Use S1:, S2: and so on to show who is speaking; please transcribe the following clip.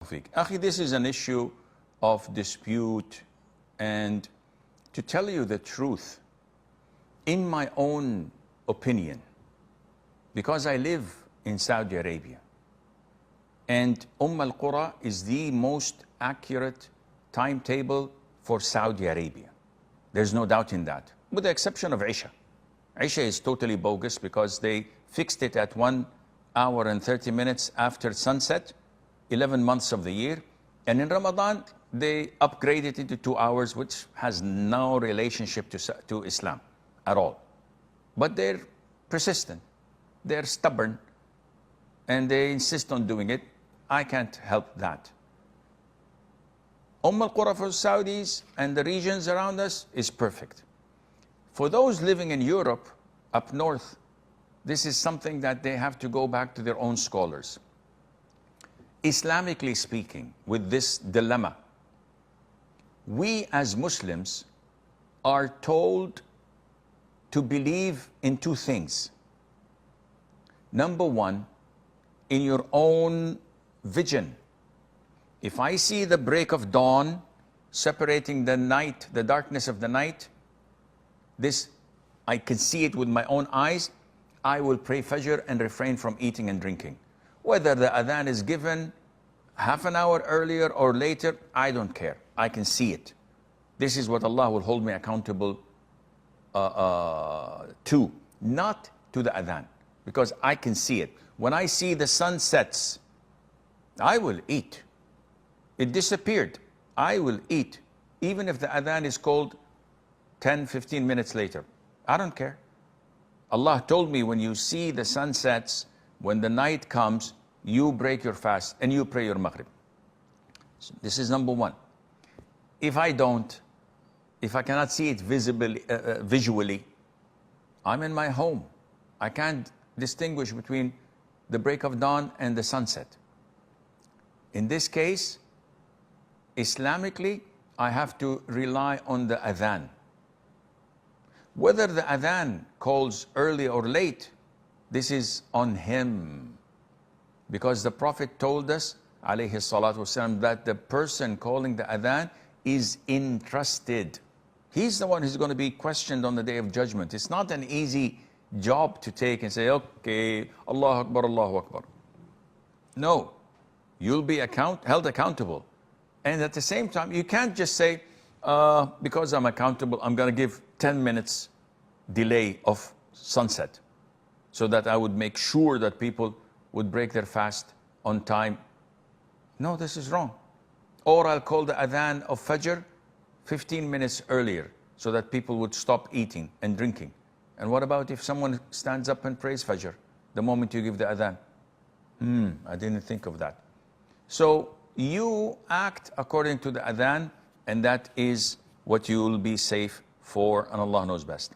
S1: fiqh. Akhi, this is an issue of dispute, and to tell you the truth, in my own opinion, because I live in Saudi Arabia, and al-Qura is the most accurate timetable for Saudi Arabia. There's no doubt in that, with the exception of Isha. Isha is totally bogus because they fixed it at 1 hour and 30 minutes after sunset, 11 months of the year. And in Ramadan, they upgraded it to 2 hours, which has no relationship to Islam at all. But they're persistent, they're stubborn, and they insist on doing it. I can't help that. al-Qura for Saudis and the regions around us is perfect. For those living in Europe, up north, this is something that they have to go back to their own scholars. Islamically speaking, with this dilemma, we as Muslims are told to believe in two things. Number one, in your own vision. If I see the break of dawn separating the night, the darkness of the night, this, I can see it with my own eyes, I will pray Fajr and refrain from eating and drinking. Whether the adhan is given half an hour earlier or later, I don't care. I can see it. This is what Allah will hold me accountable to, not to the adhan, because I can see it. When I see the sun sets, I will eat. It disappeared. I will eat, even if the adhan is called 10, 15 minutes later. I don't care. Allah told me, when you see the sun sets, when the night comes, you break your fast and you pray your maghrib. So this is number one. If I don't, if I cannot see it visually, I'm in my home. I can't distinguish between the break of dawn and the sunset. In this case, Islamically, I have to rely on the adhan. Whether the adhan calls early or late, this is on him. Because the Prophet told us, alayhi salatu wasalam, that the person calling the adhan is entrusted. He's the one who's going to be questioned on the Day of Judgment. It's not an easy job to take and say, okay, Allahu Akbar, Allahu Akbar. No, you'll be held accountable. And at the same time, you can't just say, because I'm accountable, I'm going to give 10 minutes delay of sunset, so that I would make sure that people would break their fast on time. No, this is wrong. Or I'll call the adhan of Fajr 15 minutes earlier, so that people would stop eating and drinking. And what about if someone stands up and prays Fajr the moment you give the adhan? I didn't think of that. So you act according to the adhan, and that is what you will be safe for, and Allah knows best.